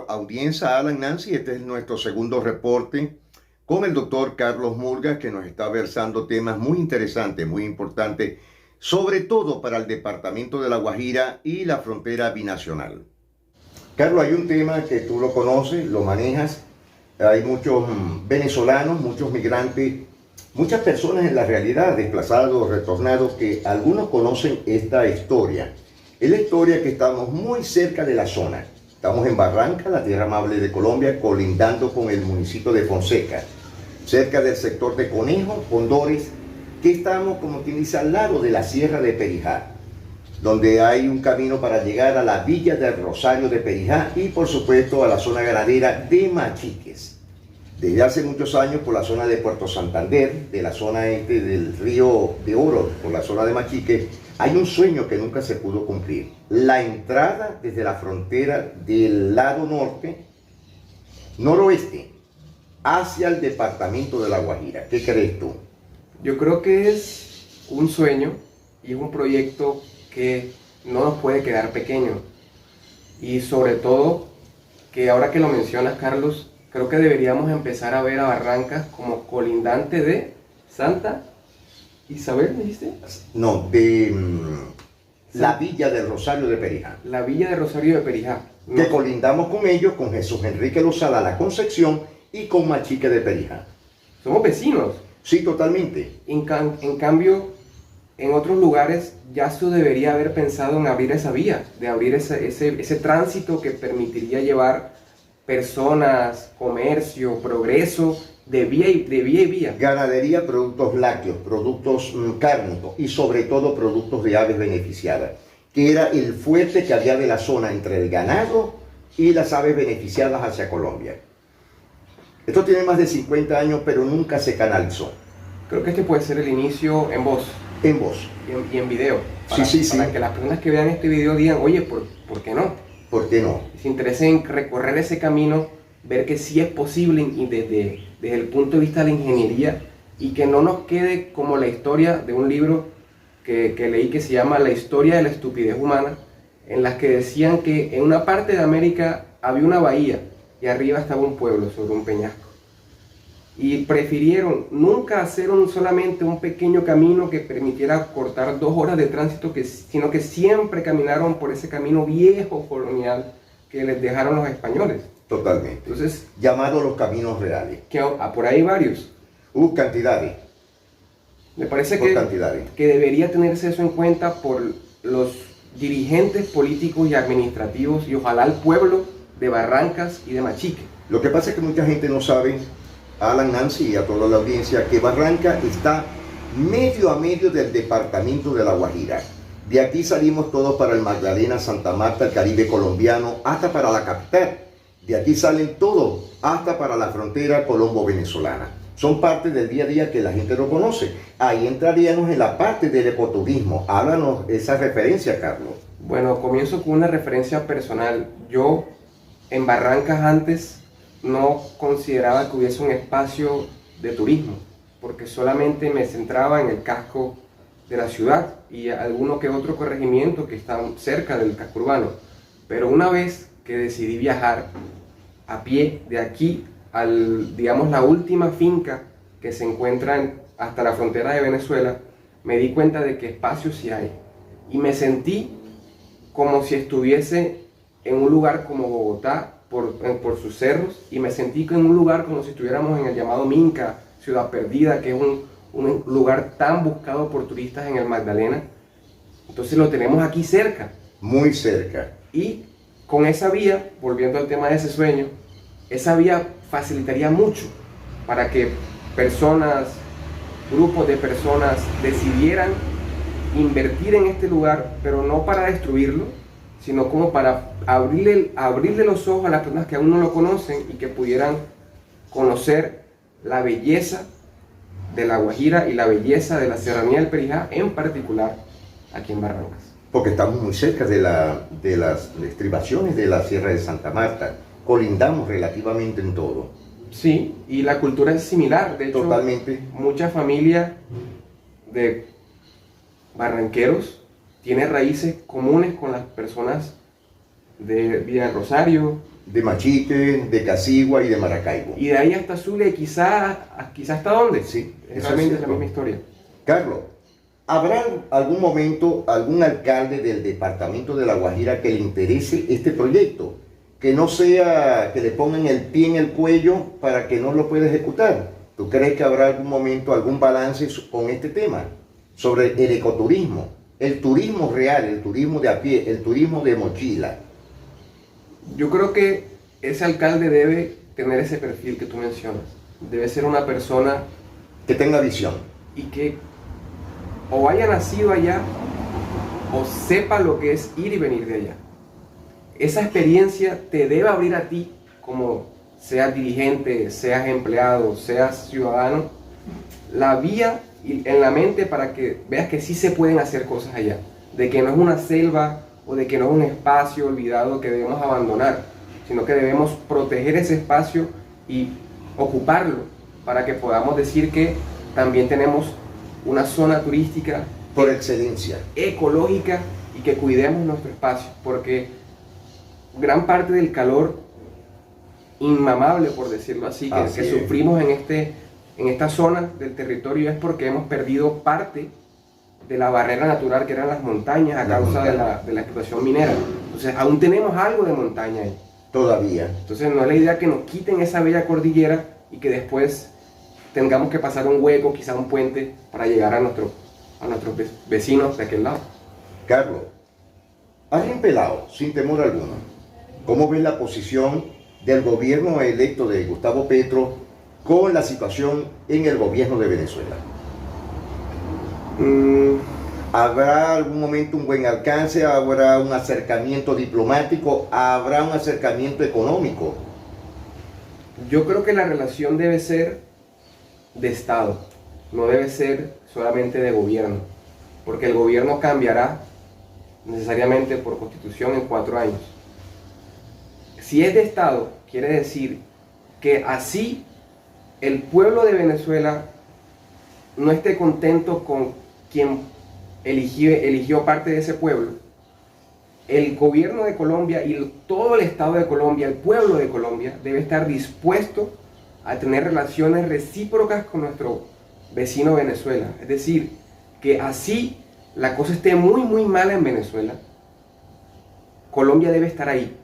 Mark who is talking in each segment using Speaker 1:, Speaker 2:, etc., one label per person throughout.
Speaker 1: audiencia, Alan, Nancy. Este es nuestro segundo reporte con el doctor Carlos Murgas, que nos está versando temas muy interesantes, muy importantes, sobre todo para el departamento de La Guajira y la frontera binacional. Carlos, hay un tema que tú lo conoces, lo manejas. Hay muchos venezolanos, muchos migrantes, muchas personas en la realidad, desplazados, retornados, que algunos conocen esta historia. Es la historia que estamos muy cerca de la zona. Estamos en Barranca, la tierra amable de Colombia, colindando con el municipio de Fonseca, cerca del sector de Conejo, Condores, que estamos, como quien dice, al lado de la Sierra de Perijá, donde hay un camino para llegar a la villa del Rosario de Perijá y, por supuesto, a la zona ganadera de Machiques. Desde hace muchos años, por la zona de Puerto Santander, de la zona del Río de Oro, por la zona de Machique, hay un sueño que nunca se pudo cumplir. La entrada desde la frontera del lado noroeste, hacia el departamento de La Guajira. ¿Qué crees tú?
Speaker 2: Yo creo que es un sueño y es un proyecto que no nos puede quedar pequeño. Y sobre todo, que ahora que lo mencionas, Carlos, creo que deberíamos empezar a ver a Barrancas como colindante de Santa Isabel, ¿me dijiste?
Speaker 1: No, de la villa del Rosario de Perijá.
Speaker 2: La villa de Rosario de Perijá.
Speaker 1: Que colindamos con ellos, con Jesús Enrique Lozada, La Concepción, y con Machique de Perijá.
Speaker 2: Somos vecinos.
Speaker 1: Sí, totalmente.
Speaker 2: En cambio, en otros lugares ya se debería haber pensado en abrir esa vía, de abrir ese tránsito que permitiría llevar personas, comercio, progreso, de vía y vía.
Speaker 1: Ganadería, productos lácteos, productos cárnicos y sobre todo productos de aves beneficiadas, que era el fuerte que había de la zona entre el ganado y las aves beneficiadas hacia Colombia. Esto tiene más de 50 años, pero nunca se canalizó.
Speaker 2: Creo que este puede ser el inicio en voz.
Speaker 1: En voz.
Speaker 2: Y en video. Para,
Speaker 1: sí.
Speaker 2: Para que las personas que vean este video digan, oye, ¿por qué no?
Speaker 1: ¿Por qué no?
Speaker 2: Se interesen en recorrer ese camino, ver que sí es posible y desde el punto de vista de la ingeniería, y que no nos quede como la historia de un libro que leí que se llama La historia de la estupidez humana, en las que decían que en una parte de América había una bahía y arriba estaba un pueblo sobre un peñasco. Y prefirieron nunca hacer solamente un pequeño camino que permitiera cortar 2 horas de tránsito, sino que siempre caminaron por ese camino viejo colonial que les dejaron los españoles.
Speaker 1: Totalmente.
Speaker 2: Entonces,
Speaker 1: llamados los caminos reales.
Speaker 2: Que por ahí hay varios.
Speaker 1: Cantidades.
Speaker 2: Me parece
Speaker 1: cantidades.
Speaker 2: Que debería tenerse eso en cuenta por los dirigentes políticos y administrativos y ojalá el pueblo de Barrancas y de Machique.
Speaker 1: Lo que pasa es que mucha gente no sabe, Alan, Nancy y a toda la audiencia, que Barranca está medio a medio del departamento de La Guajira. De aquí salimos todos para el Magdalena, Santa Marta, el Caribe colombiano, hasta para la capital. De aquí salen todos, hasta para la frontera colombo-venezolana. Son parte del día a día que la gente no conoce. Ahí entraríamos en la parte del ecoturismo. Háblanos esa referencia, Carlos.
Speaker 2: Bueno, comienzo con una referencia personal. Yo en Barrancas antes no consideraba que hubiese un espacio de turismo, porque solamente me centraba en el casco de la ciudad y alguno que otro corregimiento que están cerca del casco urbano. Pero una vez que decidí viajar a pie de aquí digamos, la última finca que se encuentra hasta la frontera de Venezuela, me di cuenta de que espacio sí hay. Y me sentí como si estuviese en un lugar como Bogotá, por sus cerros, y me sentí en un lugar como si estuviéramos en el llamado Minca, Ciudad Perdida, que es un lugar tan buscado por turistas en el Magdalena. Entonces lo tenemos aquí cerca.
Speaker 1: Muy cerca.
Speaker 2: Y con esa vía, volviendo al tema de ese sueño, esa vía facilitaría mucho para que personas, grupos de personas decidieran invertir en este lugar, pero no para destruirlo, sino como para abrirle los ojos a las personas que aún no lo conocen y que pudieran conocer la belleza de La Guajira y la belleza de la Serranía del Perijá, en particular aquí en Barrancas.
Speaker 1: Porque estamos muy cerca de las estribaciones de la Sierra de Santa Marta. Colindamos relativamente en todo.
Speaker 2: Sí, y la cultura es similar. De hecho,
Speaker 1: totalmente.
Speaker 2: Mucha familia de barranqueros tiene raíces comunes con las personas de Villa del Rosario,
Speaker 1: de Machique, de Casigua y de Maracaibo.
Speaker 2: y de ahí hasta Zulia, y quizá hasta dónde.
Speaker 1: Sí,
Speaker 2: Realmente es la misma historia.
Speaker 1: Carlos, ¿habrá algún momento algún alcalde del departamento de La Guajira que le interese este proyecto? Que no sea que le pongan el pie en el cuello para que no lo pueda ejecutar. ¿Tú crees que habrá algún momento algún balance con este tema? Sobre el ecoturismo, el turismo real, el turismo de a pie, el turismo de mochila.
Speaker 2: Yo creo que ese alcalde debe tener ese perfil que tú mencionas. Debe ser una persona
Speaker 1: Que tenga visión.
Speaker 2: y que o haya nacido allá o sepa lo que es ir y venir de allá. Esa experiencia te debe abrir a ti, como seas dirigente, seas empleado, seas ciudadano, la vía en la mente para que veas que sí se pueden hacer cosas allá, de que no es una selva o de que no es un espacio olvidado que debemos abandonar, sino que debemos proteger ese espacio y ocuparlo para que podamos decir que también tenemos una zona turística
Speaker 1: Por excelencia.
Speaker 2: ecológica y que cuidemos nuestro espacio, porque gran parte del calor inmamable, por decirlo así, que sufrimos en esta zona del territorio es porque hemos perdido parte de la barrera natural que eran las montañas a causa de la explotación minera. Entonces aún tenemos algo de montaña ahí.
Speaker 1: Todavía.
Speaker 2: Entonces no es la idea que nos quiten esa bella cordillera y que después tengamos que pasar un hueco, quizá un puente, para llegar a nuestros vecinos de aquel lado.
Speaker 1: Carlos, alguien pelado, sin temor alguno, ¿cómo ves la posición del gobierno electo de Gustavo Petro con la situación en el gobierno de Venezuela? ¿Habrá algún momento un buen alcance? ¿Habrá un acercamiento diplomático? ¿Habrá un acercamiento económico?
Speaker 2: Yo creo que la relación debe ser de Estado, no debe ser solamente de gobierno, porque el gobierno cambiará necesariamente por constitución en 4 años. Si es de Estado, quiere decir que así el pueblo de Venezuela no esté contento con quien eligió parte de ese pueblo, el gobierno de Colombia y todo el Estado de Colombia, el pueblo de Colombia, debe estar dispuesto a tener relaciones recíprocas con nuestro vecino Venezuela. Es decir, que así la cosa esté muy muy mala en Venezuela, Colombia debe estar ahí.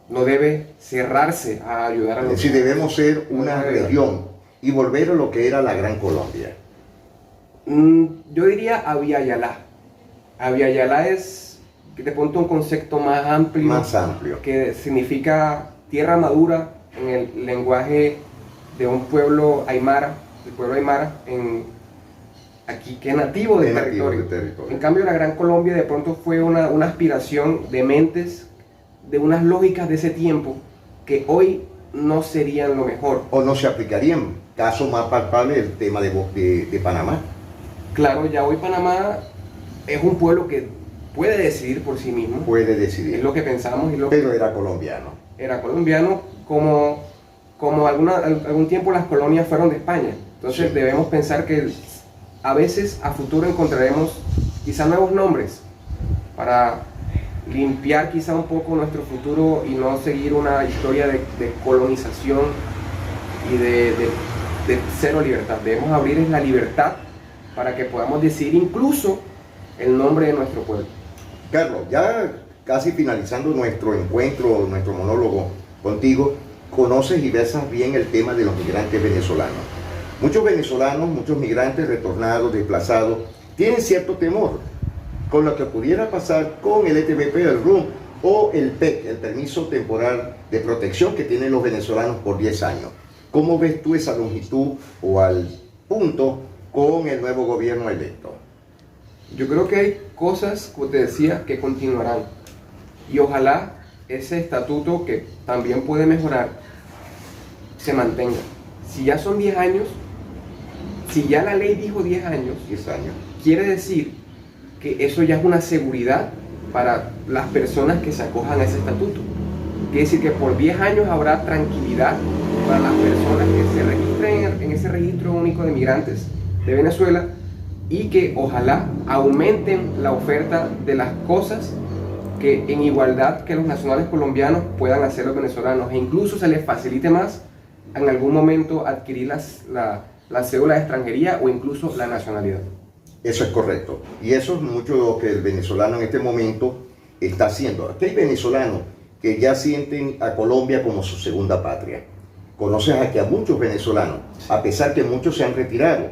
Speaker 2: No debe cerrarse a ayudar a los...
Speaker 1: Es decir, debemos ser una región y volver a lo que era la Gran Colombia.
Speaker 2: Yo diría Abya-Yala. Abya-Yala es, de pronto, un concepto más amplio.
Speaker 1: Más amplio.
Speaker 2: Que significa tierra madura en el lenguaje de un pueblo aymara, el pueblo aymara, aquí que es nativo del territorio. En cambio, la Gran Colombia de pronto fue una aspiración de mentes, de unas lógicas de ese tiempo que hoy no serían lo mejor.
Speaker 1: O no se aplicarían. Caso más palpable el tema de Panamá.
Speaker 2: Claro, ya hoy Panamá es un pueblo que puede decidir por sí mismo.
Speaker 1: Puede decidir.
Speaker 2: Es lo que pensamos.
Speaker 1: Pero era colombiano.
Speaker 2: Era colombiano, como algún tiempo las colonias fueron de España. Entonces sí, debemos pensar que a veces a futuro encontraremos quizá nuevos nombres para limpiar quizá un poco nuestro futuro y no seguir una historia de colonización y de cero libertad. Debemos abrir la libertad para que podamos decidir incluso el nombre de nuestro pueblo.
Speaker 1: Carlos, ya casi finalizando nuestro encuentro, nuestro monólogo contigo, conoces y versas bien el tema de los migrantes venezolanos. Muchos venezolanos, muchos migrantes retornados, desplazados, tienen cierto temor con lo que pudiera pasar con el ETBP, el RUM o el PEC, el permiso temporal de protección que tienen los venezolanos por 10 años. ¿Cómo ves tú esa longitud o al punto con el nuevo gobierno electo?
Speaker 2: Yo creo que hay cosas, como te decía, que continuarán. Y ojalá ese estatuto, que también puede mejorar, se mantenga. Si ya son 10 años, si ya la ley dijo 10 años, quiere decir que eso ya es una seguridad para las personas que se acojan a ese estatuto. Quiere decir que por 10 años habrá tranquilidad para las personas que se registren en ese registro único de migrantes de Venezuela y que ojalá aumenten la oferta de las cosas que en igualdad que los nacionales colombianos puedan hacer los venezolanos, e incluso se les facilite más en algún momento adquirir la cédula de extranjería o incluso la nacionalidad.
Speaker 1: Eso es correcto. Y eso es mucho lo que el venezolano en este momento está haciendo. Aquí hay venezolanos que ya sienten a Colombia como su segunda patria. Conoces aquí a muchos venezolanos, a pesar que muchos se han retirado,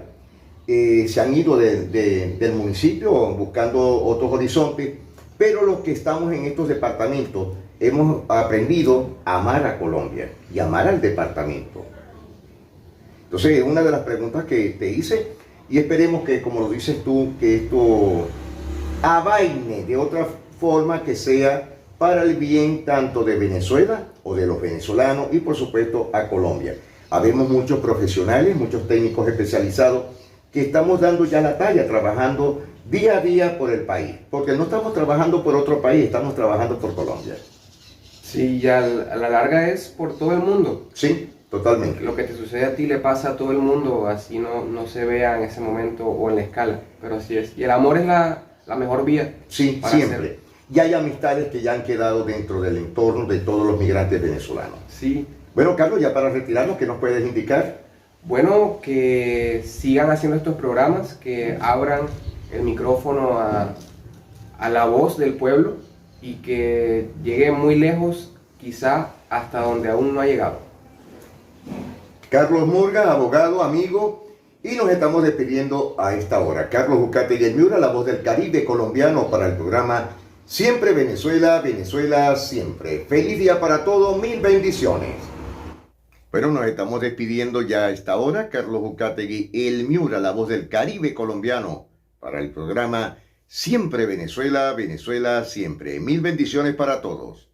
Speaker 1: se han ido del municipio buscando otros horizontes, pero los que estamos en estos departamentos hemos aprendido a amar a Colombia y amar al departamento. Entonces, es una de las preguntas que te hice y esperemos que, como lo dices tú, que esto avaine de otra forma que sea para el bien tanto de Venezuela o de los venezolanos y por supuesto a Colombia. Habemos muchos profesionales, muchos técnicos especializados que estamos dando ya la talla, trabajando día a día por el país, porque no estamos trabajando por otro país, estamos trabajando por Colombia.
Speaker 2: Sí, y a la larga es por todo el mundo.
Speaker 1: Sí, totalmente.
Speaker 2: Lo que te sucede a ti le pasa a todo el mundo, así no se vea en ese momento o en la escala, pero así es. Y el amor es la mejor vía.
Speaker 1: Sí, siempre. Y hay amistades que ya han quedado dentro del entorno de todos los migrantes venezolanos.
Speaker 2: Sí.
Speaker 1: Bueno, Carlos, ya para retirarnos, ¿qué nos puedes indicar?
Speaker 2: Bueno, que sigan haciendo estos programas, que abran el micrófono a la voz del pueblo y que llegue muy lejos, quizá hasta donde aún no ha llegado.
Speaker 1: Carlos Murga, abogado, amigo, y nos estamos despidiendo a esta hora. Carlos Ucategui El Miura, la voz del Caribe colombiano para el programa Siempre Venezuela, Venezuela siempre. Feliz día para todos, mil bendiciones. Bueno, nos estamos despidiendo ya a esta hora. Carlos Ucategui El Miura, la voz del Caribe colombiano para el programa Siempre Venezuela, Venezuela siempre. Mil bendiciones para todos.